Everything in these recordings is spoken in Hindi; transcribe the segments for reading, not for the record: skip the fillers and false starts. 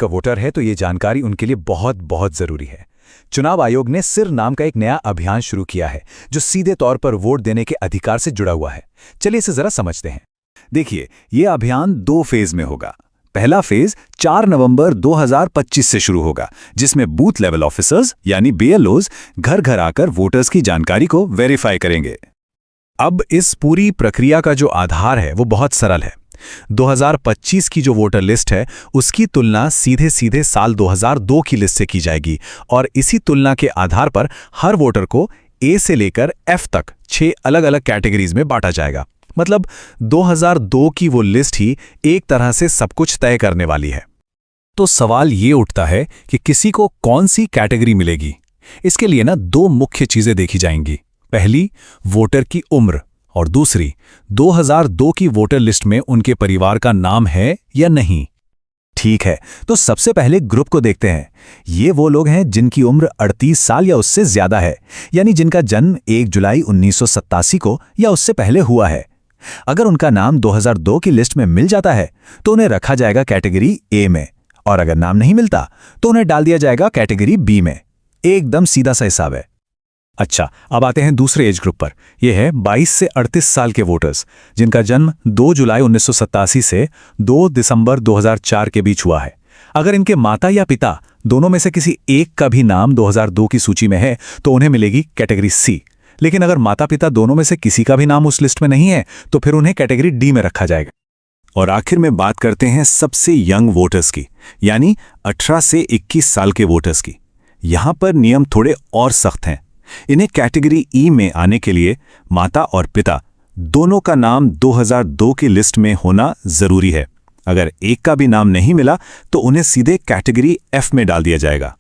का वोटर है तो ये जानकारी उनके लिए बहुत बहुत जरूरी है। चुनाव आयोग ने सिर नाम का एक नया अभियान शुरू किया है जो सीधे तौर पर वोट देने के अधिकार से जुड़ा हुआ है। चलिए इसे जरा समझते हैं। देखिए, ये अभियान 2 फेज में होगा। पहला फेज 4 नवंबर 2025 से शुरू होगा, जिसमें बूथ लेवल ऑफिसर्स यानी बीएलओज घर घर आकर वोटर्स की जानकारी को वेरीफाई करेंगे। अब इस पूरी प्रक्रिया का जो आधार है वो बहुत सरल है। 2025 की जो वोटर लिस्ट है उसकी तुलना सीधे सीधे साल 2002 की लिस्ट से की जाएगी और इसी तुलना के आधार पर हर वोटर को ए से लेकर एफ तक 6 अलग अलग कैटेगरीज में बांटा जाएगा। मतलब 2002 की वो लिस्ट ही एक तरह से सब कुछ तय करने वाली है। तो सवाल ये उठता है कि किसी को कौन सी कैटेगरी मिलेगी। इसके लिए ना 2 मुख्य चीजें देखी जाएंगी। पहली, वोटर की उम्र, और दूसरी, 2002 की वोटर लिस्ट में उनके परिवार का नाम है या नहीं। ठीक है, तो सबसे पहले ग्रुप को देखते हैं। ये वो लोग हैं जिनकी उम्र 38 साल या उससे ज्यादा है, यानी जिनका जन्म 1 जुलाई 1987 को या उससे पहले हुआ है। अगर उनका नाम 2002 की लिस्ट में मिल जाता है तो उन्हें रखा जाएगा कैटेगरी ए में, और अगर नाम नहीं मिलता तो उन्हें डाल दिया जाएगा कैटेगरी बी में। एकदम सीधा सा हिसाब है। अच्छा, अब आते हैं दूसरे एज ग्रुप पर। यह है 22 से 38 साल के वोटर्स, जिनका जन्म 2 जुलाई 1987 से 2 दिसंबर 2004 के बीच हुआ है। अगर इनके माता या पिता दोनों में से किसी एक का भी नाम 2002 की सूची में है तो उन्हें मिलेगी कैटेगरी सी। लेकिन अगर माता पिता दोनों में से किसी का भी नाम उस लिस्ट में नहीं है तो फिर उन्हें कैटेगरी डी में रखा जाएगा। और आखिर में बात करते हैं सबसे यंग वोटर्स की, यानी 18 से 21 साल के वोटर्स की। यहां पर नियम थोड़े और सख्त हैं। इन्हें कैटेगरी ई में आने के लिए माता और पिता दोनों का नाम 2002 की लिस्ट में होना जरूरी है। अगर एक का भी नाम नहीं मिला तो उन्हें सीधे कैटेगरी एफ में डाल दिया जाएगा।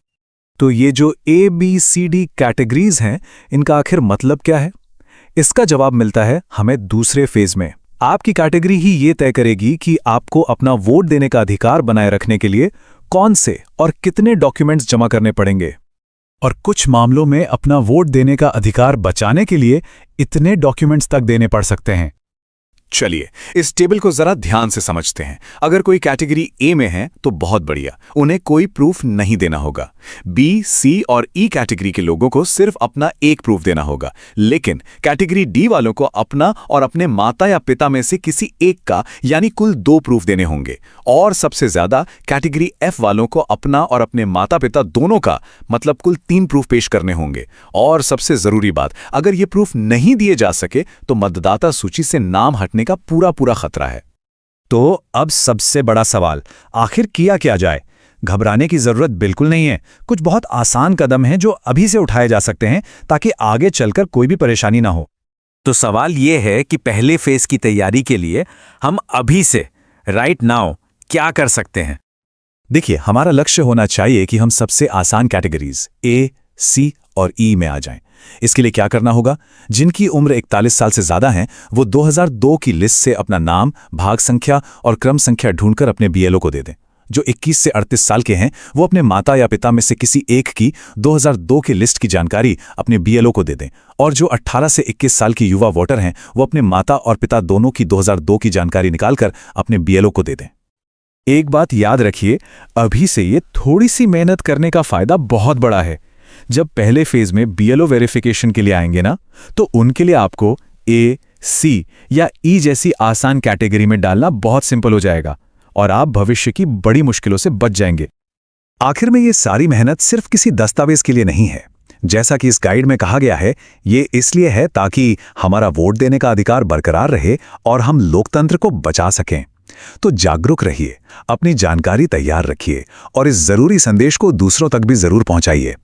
तो ये जो A B C D categories हैं, इनका आखिर मतलब क्या है? इसका जवाब मिलता है हमें दूसरे फेज में। आपकी कैटेगरी ही ये तय करेगी कि आपको अपना वोट देने का अधिकार बनाए रखने के लिए कौन से और कितने डॉक्यूमेंट्स जमा करने पड़ेंगे, और कुछ मामलों में अपना वोट देने का अधिकार बचाने के लिए इतने डॉक्यूमेंट्स तक देने पड़ सकते हैं। चलिए इस टेबल को जरा ध्यान से समझते हैं। अगर कोई कैटेगरी ए में है तो बहुत बढ़िया, उन्हें कोई प्रूफ नहीं देना होगा। बी, सी और ई कैटेगरी के लोगों को सिर्फ अपना एक प्रूफ देना होगा। लेकिन कैटेगरी डी वालों को अपना और अपने माता या पिता में से किसी एक का यानी कुल 2 प्रूफ देने होंगे। और सबसे ज्यादा कैटेगरी एफ वालों को अपना और अपने माता पिता दोनों का मतलब कुल 3 प्रूफ पेश करने होंगे। और सबसे जरूरी बात, अगर ये प्रूफ नहीं दिए जा सके तो मतदाता सूची से नाम हटने का पूरा खतरा है। तो अब सबसे बड़ा सवाल, आखिर किया क्या जाए? घबराने की जरूरत बिल्कुल नहीं है। कुछ बहुत आसान कदम हैं जो अभी से उठाए जा सकते हैं ताकि आगे चलकर कोई भी परेशानी ना हो। तो सवाल यह है कि पहले फेज की तैयारी के लिए हम अभी से राइट नाउ क्या कर सकते हैं? देखिए, हमारा लक्ष्य होना चाहिए कि हम सबसे आसान कैटेगरीज ए, सी और ई में आ जाएं। इसके लिए क्या करना होगा? जिनकी उम्र 41 साल से ज्यादा है वो 2002 की लिस्ट से अपना नाम, भाग संख्या और क्रम संख्या ढूंढकर अपने बीएलओ को दे दें। जो 21 से 38 साल के हैं वो अपने माता या पिता में से किसी एक की 2002 की लिस्ट की जानकारी अपने बीएलओ को दे दें। और जो 18 से 21 साल की युवा वोटर हैं वो अपने माता और पिता दोनों की 2002 की जानकारी निकालकर अपने बीएलओ को दे दें। एक बात याद रखिए, अभी से ये थोड़ी सी मेहनत करने का फायदा बहुत बड़ा है। जब पहले फेज में बीएलओ वेरिफिकेशन के लिए आएंगे ना, तो उनके लिए आपको ए, सी या ई जैसी आसान कैटेगरी में डालना बहुत सिंपल हो जाएगा और आप भविष्य की बड़ी मुश्किलों से बच जाएंगे। आखिर में ये सारी मेहनत सिर्फ किसी दस्तावेज के लिए नहीं है। जैसा कि इस गाइड में कहा गया है, ये इसलिए है ताकि हमारा वोट देने का अधिकार बरकरार रहे और हम लोकतंत्र को बचा सकें। तो जागरूक रहिए, अपनी जानकारी तैयार रखिए और इस जरूरी संदेश को दूसरों तक भी जरूर पहुंचाइए।